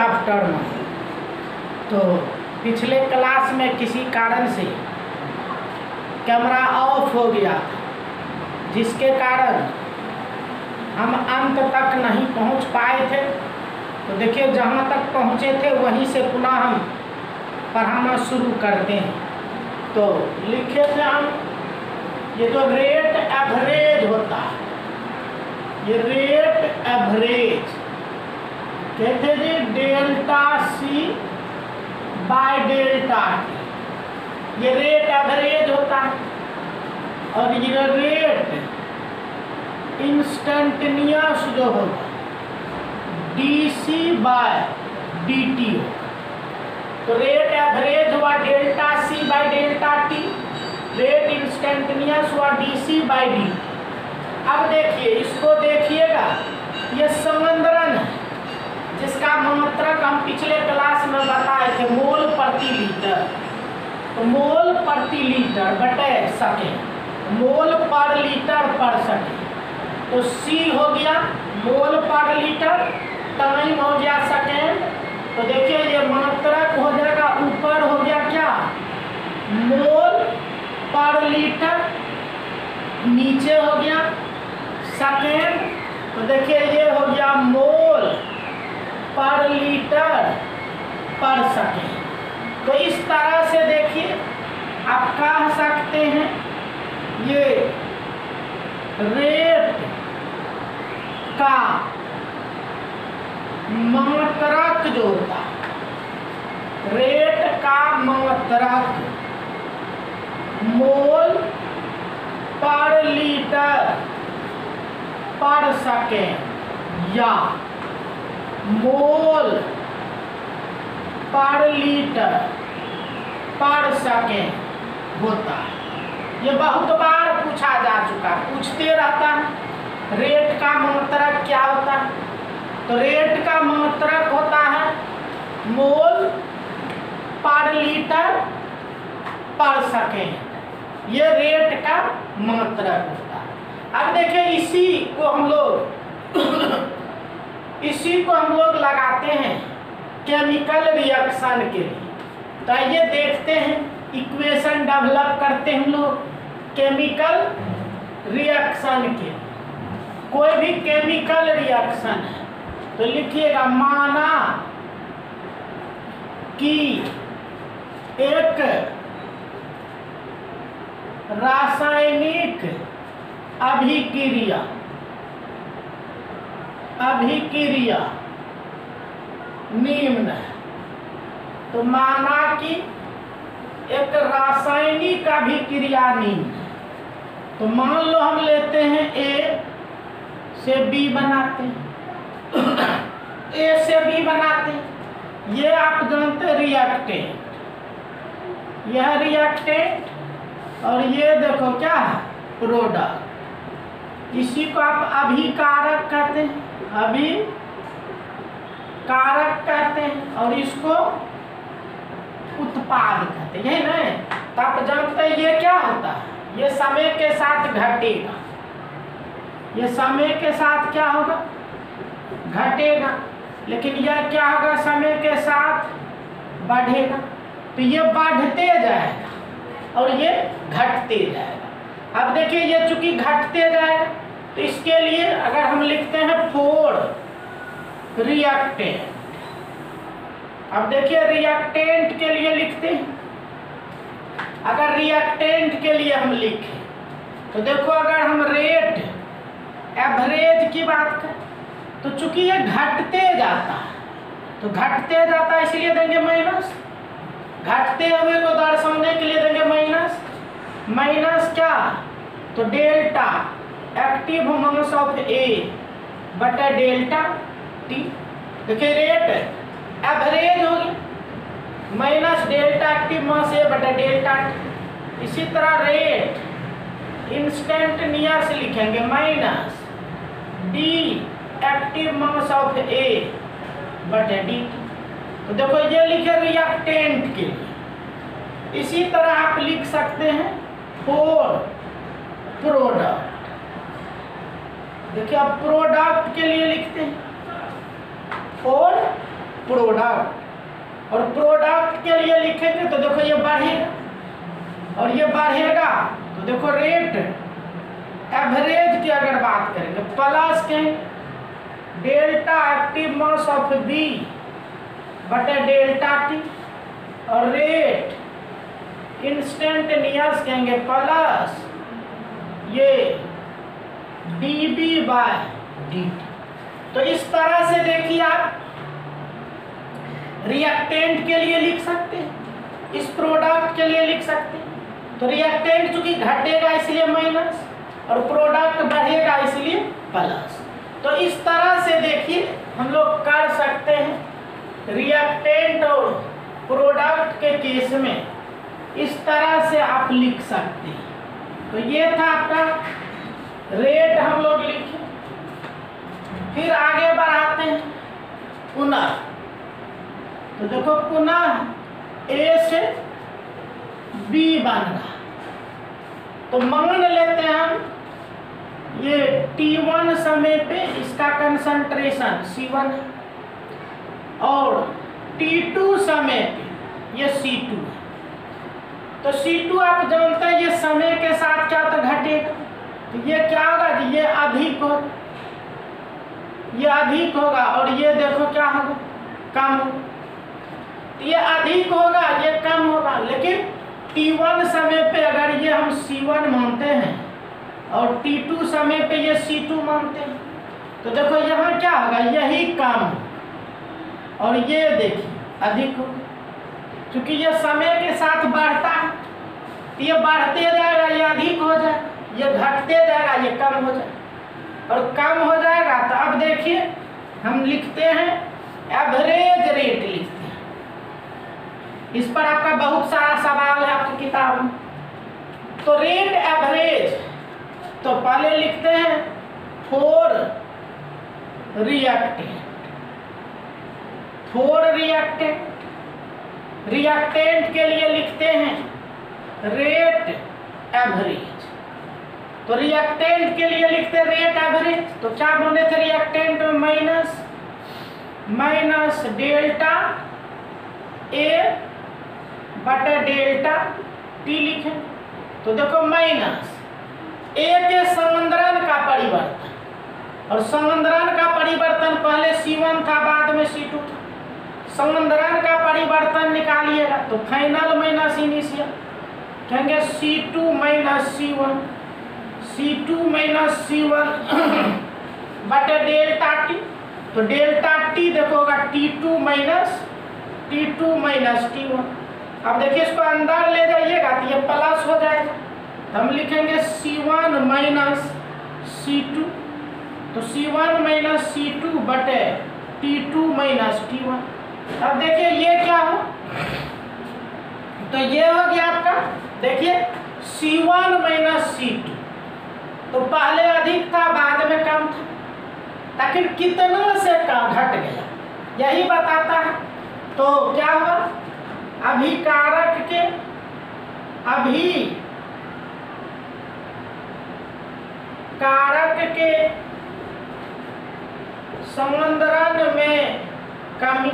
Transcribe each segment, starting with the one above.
Afternoon. तो पिछले class में किसी कारण से कैमरा ऑफ हो गया, जिसके कारण हम अंत तक नहीं पहुंच पाए थे। तो देखिए, जहां तक पहुंचे थे वहीं से पुनः हम पढ़ाना शुरू करते हैं। तो लिखे थे हम, ये जो रेट एवरेज होता है, ये रेट एवरेज कहते जी delta C by delta T, ये रेट एवरेज होता है। और ये रेट इंस्टेंटेनियस जो होगा D C by D T होगा। तो रेट एवरेज हुआ delta C by delta T, rate instantaneous हुआ डी सी बाय डी। अब देखिए, इसको देखिएगा, ये समंदरन है जिसका मात्रक हम पिछले क्लास में बताए थे मोल प्रति लीटर। तो मोल प्रति लीटर बटे सेकेंड, मोल पर लीटर पर सेकेंड। तो सी हो गया मोल पर लीटर, टाइम हो गया सेकेंड। तो देखिए, ये मात्रक हो जाएगा, ऊपर हो गया क्या मोल पर लीटर, नीचे हो गया सेकेंड। तो देखिए, ये हो गया मोल पर लीटर पर सेकेंड। तो इस तरह से देखिए आप कह सकते हैं ये रेट का मात्रक जो होता है, रेट का मात्रक मोल पर लीटर पर सेकेंड या मोल पर लीटर पर सेकेंड होता है। ये बहुत बार पूछा जा चुका, पूछते रहता है रेट का मात्रक क्या होता है। तो रेट का मात्रक होता है मोल पर लीटर पर सेकेंड, ये रेट का मात्रक होता है। अब देखिए, इसी को हम लोग लगाते हैं केमिकल रिएक्शन के लिए। तो आइए देखते हैं, इक्वेशन डेवलप करते हैं हम लोग केमिकल रिएक्शन के। कोई भी केमिकल रिएक्शन है तो लिखिएगा, माना कि एक रासायनिक अभिक्रिया निम्न है। तो माना कि एक रासायनिक अभिक्रिया निम्न है। तो मान लो हम लेते हैं ए से बी बनाते हैं, ए से बी बनाते हैं। ये आप जानते हैं रिएक्टेंट, यह रिएक्टेंट और ये देखो क्या है प्रोडक्ट। इसी को आप अभिकारक कहते हैं, अभिकारक कहते हैं, और इसको उत्पाद कहते हैं, यही नहीं। तो आप जानते हैं ये क्या होता है, ये समय के साथ घटेगा, ये समय के साथ क्या होगा घटेगा, लेकिन यह क्या होगा समय के साथ बढ़ेगा। तो ये बढ़ते जाएगा और ये घटते जाएगा। अब देखिए, ये चूंकि घटते जाएगा तो इसके लिए अगर हम लिखते हैं फोर रिएक्टेंट। अब देखिए, रिएक्टेंट के लिए लिखते हैं, अगर रिएक्टेंट के लिए हम लिखें तो देखो, अगर हम रेट एवरेज की बात करें तो चूंकि ये घटते जाता है, तो घटते जाता है इसलिए देंगे माइनस, घटते हुए को दर्शाने के लिए देंगे माइनस। माइनस क्या, तो delta active mass of A बटा डेल्टा टी। देखिए, रेट एवरेज होगी minus delta active mass A बटा डेल्टा टी। इसी तरह रेट इंस्टेंटेनियस लिखेंगे minus D active mass of A बटे डी। तो देखो, ये लिखे रिएक्टेंट के लिए। इसी तरह आप लिख सकते हैं फॉर प्रोडक्ट। देखिए, अब प्रोडक्ट के लिए लिखते हैं फॉर प्रोडक्ट, और प्रोडक्ट के लिए लिखेंगे तो देखो ये बढ़ेगा, और ये बढ़ेगा तो देखो रेट एवरेज की अगर बात करेंगे प्लस के delta active mass of B बटे डेल्टा टी, और रेट इंस्टेंटेनियस कहेंगे प्लस ये dB बाय dt। तो इस तरह से देखिए आप रिएक्टेंट के लिए लिख सकते हैं, इस प्रोडक्ट के लिए लिख सकते हैं। तो रिएक्टेंट चूंकि घटेगा इसलिए माइनस, और प्रोडक्ट बढ़ेगा इसलिए प्लस। तो इस तरह से देखिए हम लोग कर सकते हैं रिएक्टेंट और प्रोडक्ट के केस में, इस तरह से आप लिख सकते हैं। तो ये था आपका रेट हम लोग लिखे। फिर आगे बढ़ाते हैं पुनः। तो देखो पुनः ए से बी बन रहा, तो मान लेते हैं हम ये T1 समय पे इसका कंसंट्रेशन C1 है, और T2 समय पे ये C2 है। तो C2 आप जानते हैं ये समय के साथ क्या तो घटेगा, तो ये क्या होगा कि ये अधिक हो, ये अधिक होगा, और ये देखो क्या होगा कम होगा। तो ये अधिक होगा ये कम होगा, लेकिन T1 समय पे अगर ये हम C1 मानते हैं और T2 समय पे ये C2 मानते हैं, तो देखो यहाँ क्या होगा यही कम, और ये देखिए अधिक होगा। क्योंकि ये समय के साथ बढ़ता है, तो ये बढ़ते जाएगा ये अधिक हो जाए, ये घटते जाएगा ये कम हो जाए, और कम हो जाएगा। तो अब देखिए हम लिखते हैं एवरेज रेट लिखते हैं। इस पर आपका बहुत सारा सवाल है आपकी किताब में। तो रेट एवरेज, तो पहले लिखते हैं for reactant, for reactant, reactant के लिए लिखते हैं रेट एवरेज। तो रिएक्टेंट के लिए लिखते हैं रेट एवरेज, तो क्या बोले थे रिएक्टेंट में माइनस डेल्टा ए बटे डेल्टा टी लिखें। तो देखो माइनस ए के संवंद्रन का परिवर्तन, और संवंद्रन का परिवर्तन पहले C1 था बाद में C2 था, संवंद्रन का परिवर्तन निकालिएगा तो फाइनल माइनस इनिशियल कहेंगे C2 minus C1, C2 minus C1 बटे डेल्टा टी। तो डेल्टा टी देखो होगा T2 माइनस T1। अब देखिए इसको अंदर ले जाइएगा तो ये प्लस हो जाएगा, तो हम लिखेंगे C1 माइनस C2, तो C1 माइनस C2 बटे T2 माइनस T1। अब देखिए ये क्या हो, तो ये हो गया आपका देखिए C1 माइनस C2, तो पहले अधिक था बाद में कम था, लेकिन कितना से कम घट गया यही बताता है। तो क्या हुआ अभिकारक के संवंद्रन में कमी,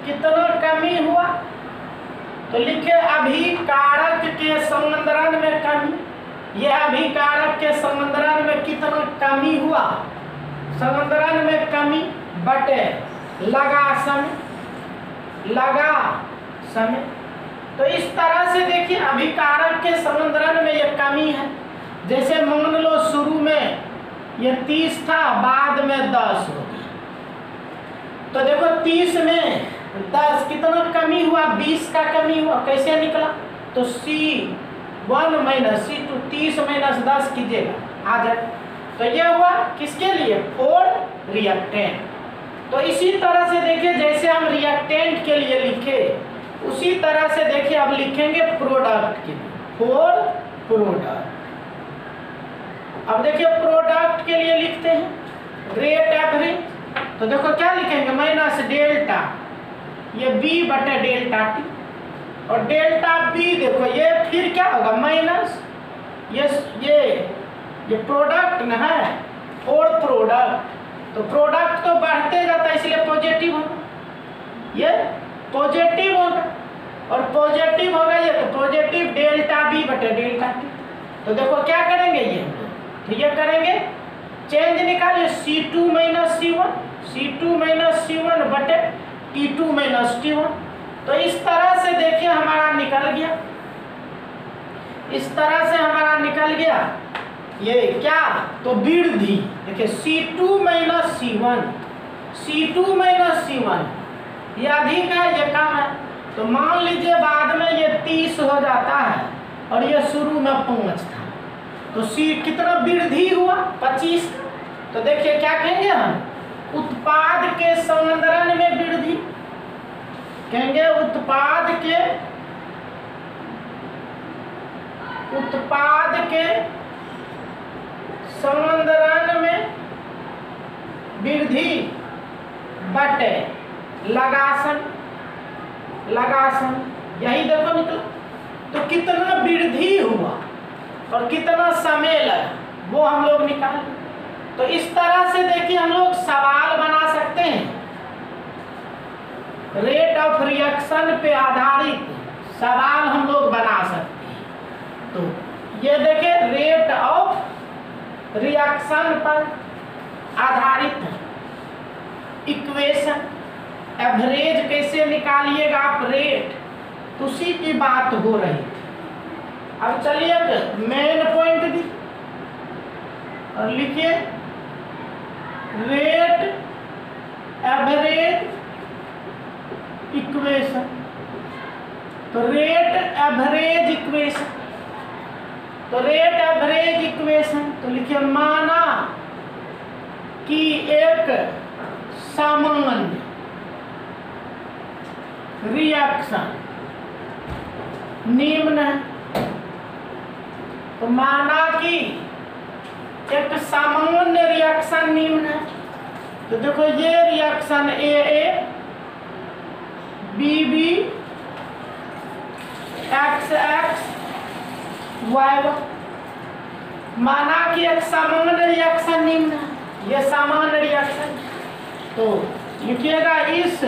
कितना कमी हुआ तो लिखे अभिकारक के संवंद्रन में कमी। यह अभिकारक के संवंद्रन में कितना कमी हुआ, संवंद्रन में कमी बटे लगा समय। तो इस तरह से देखिए अभिकारक के संवंद्रन में यह कमी है। जैसे मान लो शुरू में ये 30 था बाद में 10 हो गया, तो देखो 30 में 10 कितना कमी हुआ, 20 का कमी हुआ। कैसे निकला, तो C1 माइनस C2, 30 माइनस 10 कीजिएगा आ जाए। तो ये हुआ किसके लिए, फॉर रिएक्टेंट। तो इसी तरह से देखिए जैसे हम रिएक्टेंट के लिए लिखे उसी तरह से देखिए अब लिखेंगे प्रोडक्ट के लिए, फॉर प्रोडक्ट। अब देखिए प्रोडक्ट के लिए लिखते हैं रेट एवरेज, तो देखो क्या लिखेंगे माइनस डेल्टा ये बी बटे डेल्टा टी, और डेल्टा बी देखो ये फिर क्या होगा माइनस ये प्रोडक्ट न है और प्रोडक्ट, तो प्रोडक्ट तो बढ़ते जाता है इसलिए पॉजिटिव होगा, ये पॉजिटिव होगा, और पॉजिटिव होगा ये तो पॉजिटिव डेल्टा बी बटे डेल्टा टी। तो देखो क्या करेंगे ये, तो ये करेंगे चेंज निकालिए C2 minus C1, C2 minus C1 बटे T2 माइनस T1। तो इस तरह से देखिए हमारा निकल गया, इस तरह से हमारा निकल गया ये क्या, तो वृद्धि देखिए C2 minus C1, C2 minus C1 ये अधिक है ये कम है। तो मान लीजिए बाद में ये 30 हो जाता है और ये शुरू में 5 था, तो C कितना वृद्धि हुआ 25। तो देखिए क्या कहेंगे हम, उत्पाद के संवरण में वृद्धि, कहेंगे उत्पाद के संवरण में वृद्धि बटे लगासन, यही देखो निकला। तो कितना वृद्धि हुआ और कितना समय लगा वो हम लोग निकाल। तो इस तरह से देखिए हम लोग सवाल बना सकते हैं, रेट ऑफ रिएक्शन पे आधारित सवाल हम लोग बना सकते हैं। तो ये देखिए रेट ऑफ रिएक्शन पर आधारित इक्वेशन, एवरेज कैसे निकालिएगा आप रेट, तो उसी की बात हो रही थी। अब चलिए मेन पॉइंट दी और लिखिए रेट एवरेज इक्वेशन। तो रेट एवरेज इक्वेशन, तो रेट एवरेज इक्वेशन तो लिखिए माना कि एक सामान्य रिएक्शन निम्न है। तो माना कि एक सामान्य रिएक्शन निम्न है, तो देखो ये reaction AA BB XX Y, माना कि एक सामान्य रिएक्शन निम्न है, ये सामान्य रिएक्शन। तो लिखिएगा इस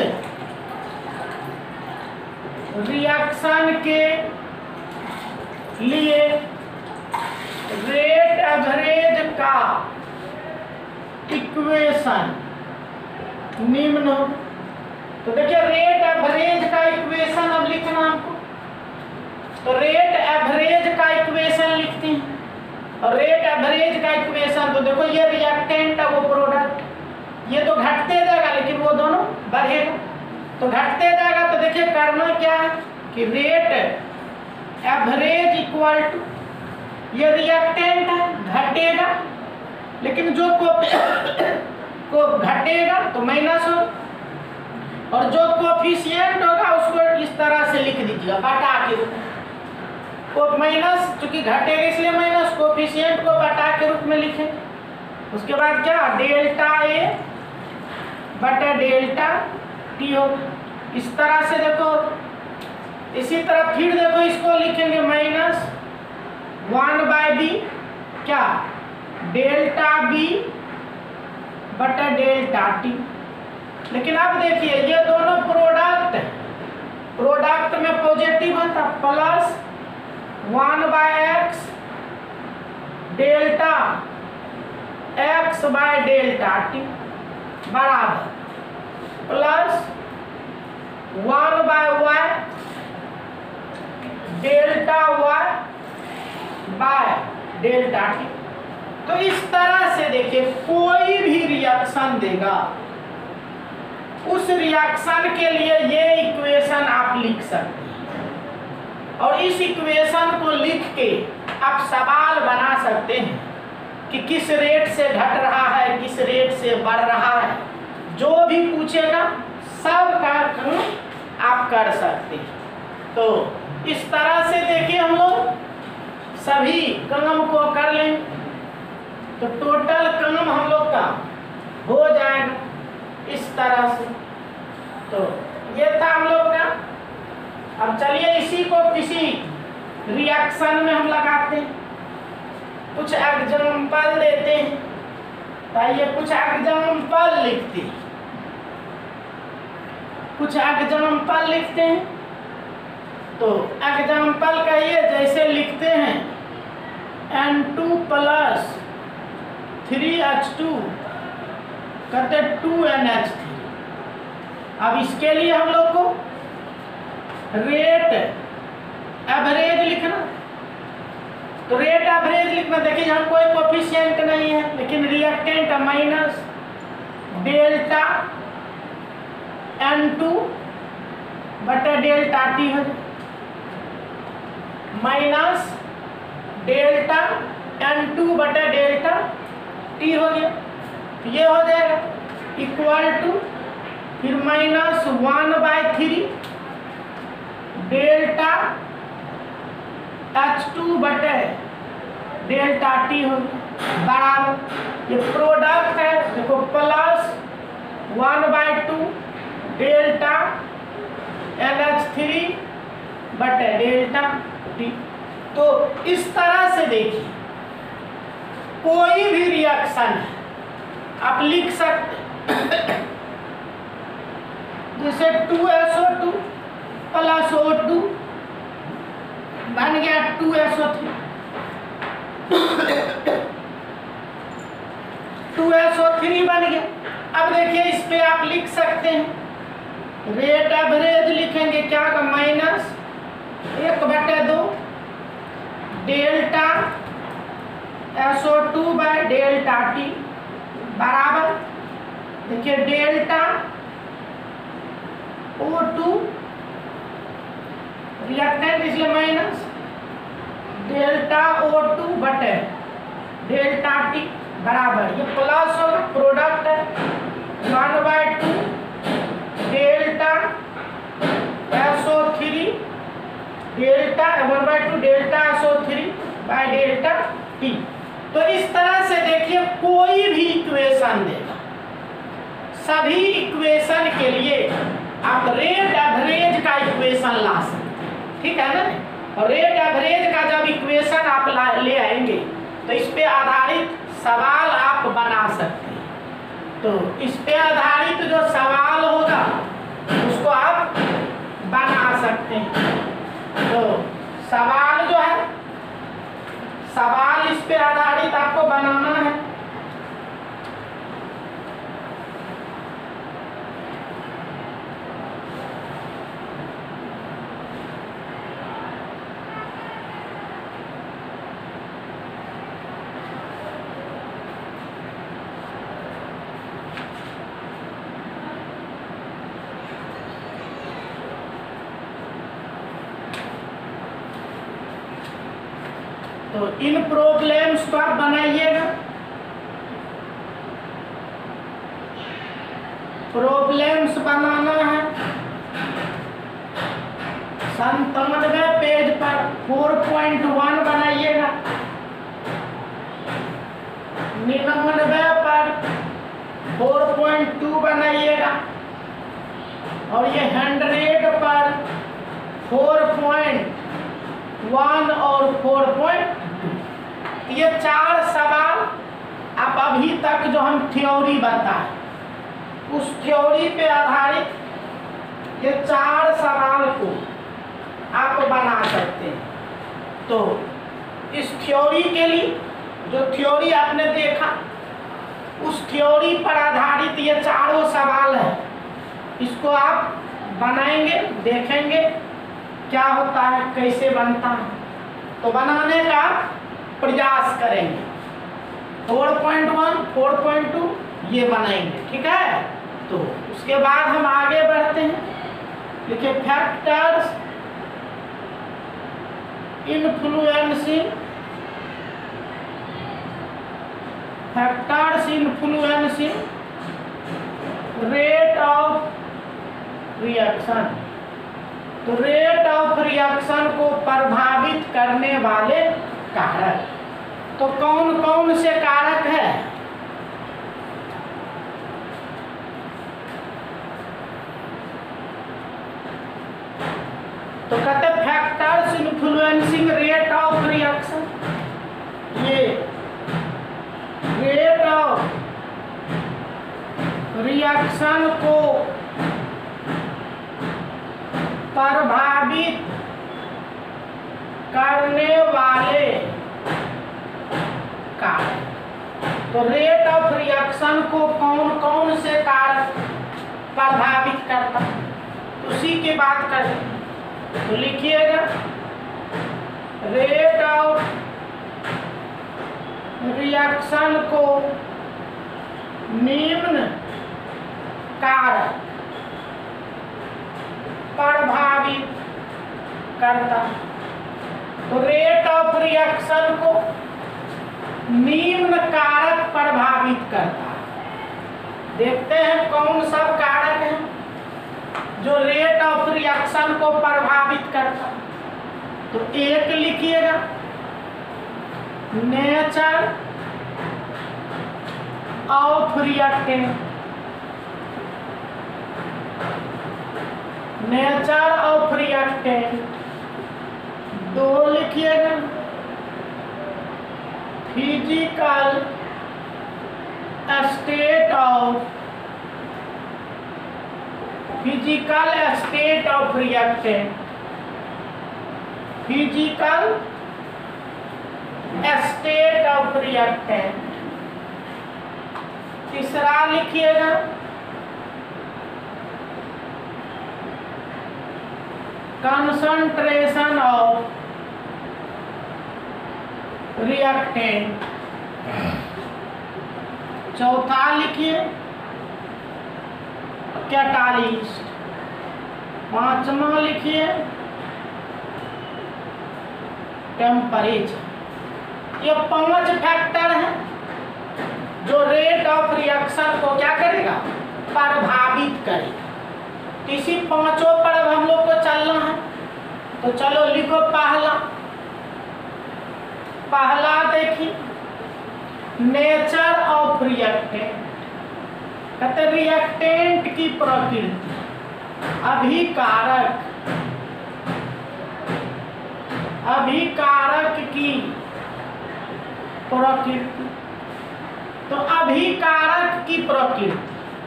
रिएक्शन के लिए रेट एवरेज का इक्वेशन निम्न हो। तो देखिए रेट एवरेज का इक्वेशन अब लिखना हमको, तो रेट एवरेज का इक्वेशन लिखते हैं। और रेट एवरेज का इक्वेशन तो देखो ये रिएक्टेंट है वो प्रोडक्ट, ये तो घटते जाएगा लेकिन वो दोनों बढ़ेगा, तो घटते जाएगा। तो देखिए करना क्या है कि रेट एवरेज इक्वल टू, ये रिएक्टेंट है घटेगा, लेकिन जो को घटेगा तो माइनस हो, और जो कोफिशिएंट होगा उसको इस तरह से लिख दीजिएगा बटा के, को माइनस चूंकि घटेगा इसलिए माइनस, कोफिशिएंट को बटा के रूप में लिखें। उसके बाद क्या डेल्टा A बटा डेल्टा T हो। इस तरह से देखो, इसी तरह फिर देखो इसको लिखेंगे माइनस 1/B क्या डेल्टा B बटा डेल्टा T। लेकिन अब देखिए ये दोनों प्रोडक्ट में पॉजिटिव होता, plus 1/x delta x by delta T बराबर plus 1/y delta y by delta T। तो इस तरह से देखिए कोई भी रिएक्शन देगा, उस रिएक्शन के लिए ये इक्वेशन आप लिख सकते हैं, और इस इक्वेशन को लिख के आप सवाल बना सकते हैं कि किस रेट से घट रहा है, किस रेट से बढ़ रहा है। जो भी पूछेगा सब का काम आप कर सकते हैं। तो इस तरह से देखिए हम लोग सभी काम को कर लेंगे, तो टोटल काम हम लोग का हो जाएगा इस तरह से। तो ये था हम लोग का। अब चलिए इसी को किसी रिएक्शन में हम लगाते हैं, कुछ एग्जाम्पल देते हैं। तो ये कुछ एग्जाम्पल लिखते हैं। कुछ एग्जाम्पल लिखते हैं। तो एग्जाम्पल कहिए, जैसे लिखते हैं N2 + 3H2 कहते 2NH3। अब इसके लिए हम लोग को रेट एवरेज लिखना। तो रेट एवरेज लिखना, देखिए यहाँ कोई कोफिशिएंट नहीं है, लेकिन रिएक्टेंट माइनस डेल्टा N2 बटे डेल्टा T हो जाए, माइनस डेल्टा N2 बटे डेल्टा T हो गया। ये हो जाएगा इक्वल टू फिर -1/3 डेल्टा H2 बटे डेल्टा T हो गया बराबर, ये प्रोडक्ट है देखो, प्लस 1/2 डेल्टा NH3 बटे डेल्टा T। तो इस तरह से देखिए, कोई भी रिएक्शन आप लिख सकते, जैसे 2SO2 + O2 बन गया 2SO3, 2SO3 बन गया। अब देखिए इस पे आप लिख सकते हैं रेट एवरेज लिखेंगे क्या का, -1/2 डेल्टा SO2/डेल्टा T बराबर, देखिए डेल्टा O2 रिएक्टेंट इसलिए माइनस डेल्टा O2 बटे डेल्टा T बराबर, ये प्लस होगा, प्रोडक्ट है 1/2 डेल्टा SO3 डेल्टा 1/2 डेल्टा SO3/डेल्टा T। तो इस तरह से देखिए कोई भी इक्वेशन देगा, सभी इक्वेशन के लिए आप रेट एवरेज का इक्वेशन ला सकते हैं, ठीक है ना। और रेट एवरेज का जब इक्वेशन आप ले आएंगे तो इस पे आधारित सवाल आप बना सकते हैं। तो इस पे आधारित जो सवाल होगा उसको आप बना सकते हैं। तो सवाल जो है, सवाल इस पे आधारित आपको बनाना है। तो इन प्रॉब्लम्स को आप बनाइएगा। प्रॉब्लम्स बनाना है 97 पेज पर 4.1 बनाइएगा, 99 पर 4.2 बनाइएगा, और ये 100 पर 4.1 और 4.2। ये 4 सवाल आप अभी तक जो हम थ्योरी बताए उस थ्योरी पे आधारित ये 4 सवाल को आप बना सकते हैं। तो इस थ्योरी के लिए जो थ्योरी आपने देखा उस थ्योरी पर आधारित ये 4 सवाल है, इसको आप बनाएंगे, देखेंगे क्या होता है, कैसे बनता है, तो बनाने का प्रयास करेंगे। 4.1 4.2 ये बनाएंगे, ठीक है। तो उसके बाद हम आगे बढ़ते हैं, लिखे factors influencing rate of reaction. तो रेट ऑफ रिएक्शन को प्रभावित करने वाले कारक, तो कौन कौन से कारक है? तो कहते factors influencing rate of reaction. ये रेट ऑफ रिएक्शन को प्रभावित करने वाले कारक। तो रेट ऑफ रिएक्शन को कौन कौन से कारक प्रभावित करता, उसी की बात करें। तो लिखिएगा रेट ऑफ रिएक्शन को निम्न कारक प्रभावित करता। तो रेट ऑफ रिएक्शन को निम्न कारक प्रभावित करता है। देखते हैं कौन सब कारक हैं जो रेट ऑफ रिएक्शन को प्रभावित करता है। तो एक लिखिएगा nature of reactant, nature of reactant. दो लिखिएगा physical state of, physical state of reactant, physical state of reactant. तीसरा लिखिएगा कंसंट्रेशन ऑफ रिएक्टेंट। चौथा लिखिए कैटालिस्ट। पांचवा लिखिए टेम्परेचर। ये 5 फैक्टर हैं जो रेट ऑफ रिएक्शन को क्या करेगा, प्रभावित करेगा। इसी पांचों पर अब हम लोग को चलना है। तो चलो लिखो पहला देखिए नेचर ऑफ रिएक्टेंट। कहते रिएक्टेंट की प्रकृति, अभिकारक, अभिकारक की प्रकृति। तो अभिकारक की प्रकृति,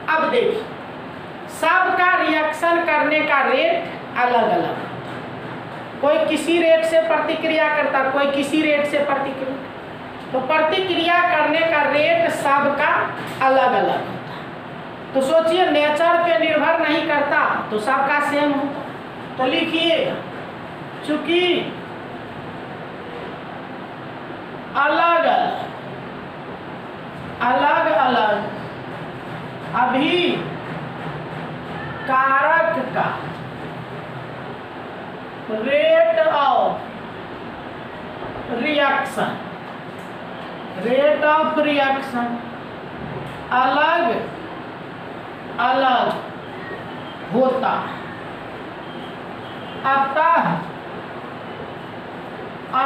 अब देखिए सबका रिएक्शन करने का रेट अलग अलग। कोई किसी रेट से प्रतिक्रिया करता, कोई किसी रेट से प्रतिक्रिया। तो प्रतिक्रिया करने का रेट सबका अलग अलग होता है। तो सोचिए नेचर पे निर्भर नहीं करता तो सबका सेम होता। तो लिखिए चूंकि अलग अलग अभी कारक का rate of reaction, rate of reaction अलग अलग होता है। अतः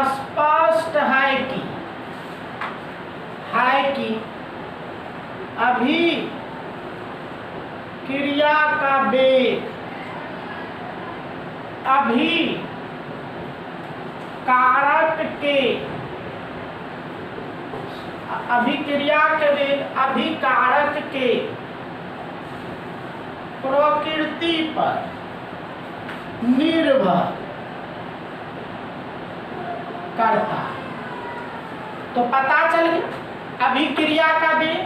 स्पष्ट है कि अभी क्रिया का वेग, अभी कारक के, अभिक्रिया के वेग अभिकारक के प्रकृति पर निर्भर करता। तो पता चल गया अभिक्रिया का वेग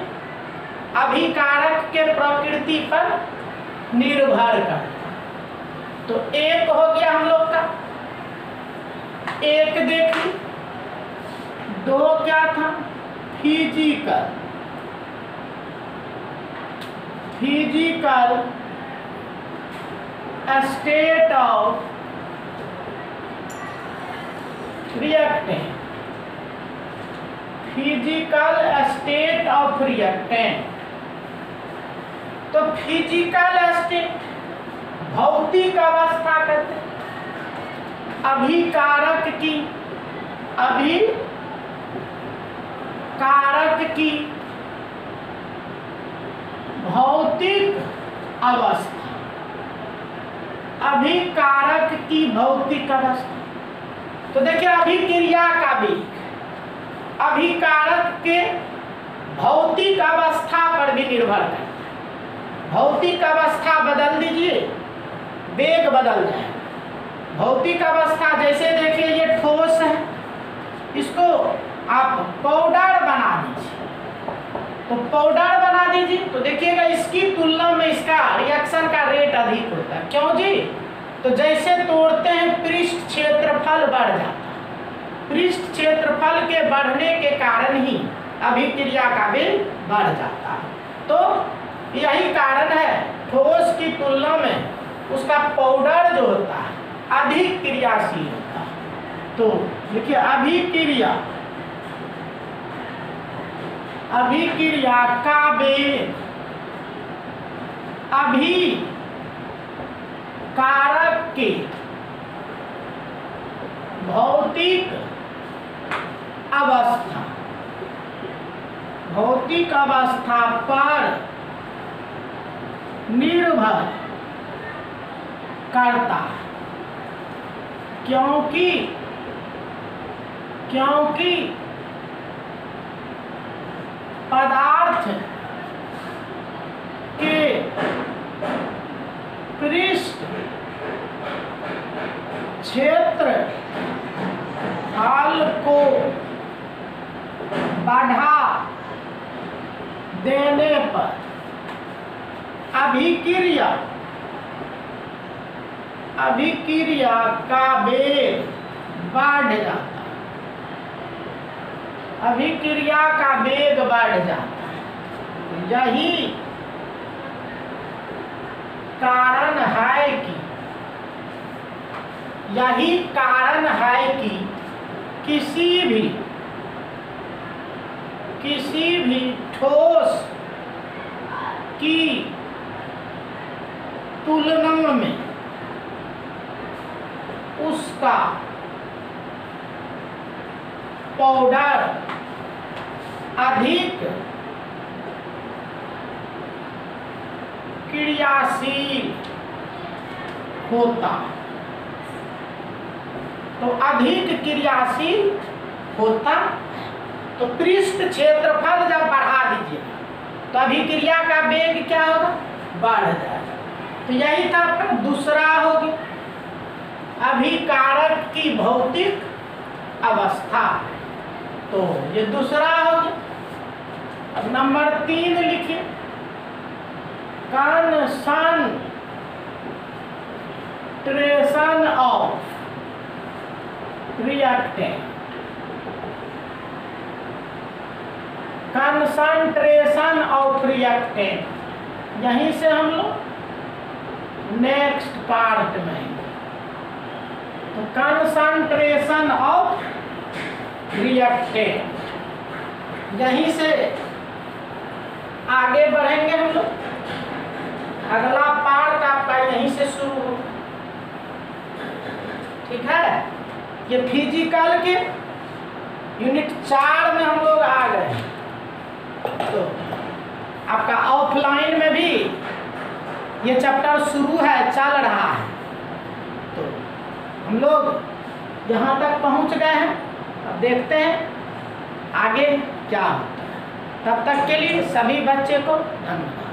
अभिकारक के प्रकृति पर निर्भर करता। तो एक हो गया हम लोग का, एक देखिए। दो क्या था, physical state of reactant, physical state of reactant. तो फिजिकल स्टेट भौतिक अवस्था कहते हैं, अभिकारक की भौतिक अवस्था, अभिकारक की भौतिक अवस्था। तो देखिए अभिक्रिया का वेग अभिकारक के भौतिक अवस्था पर भी निर्भर करता है। भौतिक अवस्था बदल दीजिए, वेग बदल जाए। भौतिक अवस्था, जैसे देखिए ये ठोस है, इसको आप पाउडर बना दीजिए, तो पाउडर बना दीजिए तो देखिएगा इसकी तुलना में इसका रिएक्शन का रेट अधिक होता है। क्यों जी? तो जैसे तोड़ते हैं पृष्ठ क्षेत्रफल बढ़ जाता है, पृष्ठ क्षेत्रफल के बढ़ने के कारण ही अभिक्रिया का वेग बढ़ जाता है। तो यही कारण है ठोस की तुलना में उसका पाउडर जो होता है अधिक क्रियाशील होता है। तो देखिए अभिक्रिया का वेग अभिकारक के भौतिक अवस्था पर निर्भर करता है, क्योंकि पदार्थ के पृष्ठ क्षेत्रफल को बढ़ा देने पर अभिक्रिया का वेग बढ़ जाता है, अभिक्रिया का वेग बढ़ जाता है। यही कारण है कि किसी भी ठोस की तुलना में उसका पाउडर अधिक क्रियाशील होता, तो अधिक क्रियाशील होता। तो पृष्ठ क्षेत्रफल जब बढ़ा दीजिए तो अभिक्रिया का वेग क्या होगा? बढ़ जाएगा। तो यही था आपका दूसरा हो गया अभिकारक की भौतिक अवस्था। तो ये दूसरा हो गया। अब नंबर 3 लिखिए, concentration of reactant. Concentration of reactant यहीं से हम लोग नेक्स्ट पार्ट में, तो कंसंट्रेशन ऑफ रिएक्टेंट यहीं से आगे बढ़ेंगे हम लोग। अगला पार्ट आपका यहीं से शुरू हो, ठीक है। ये फिजिकल के यूनिट 4 में हम लोग आ गए। तो आपका ऑफलाइन में भी ये चैप्टर शुरू है, चल रहा है। तो हम लोग यहाँ तक पहुँच गए हैं। अब देखते हैं आगे क्या होता है। तब तक के लिए सभी बच्चे को धन्यवाद।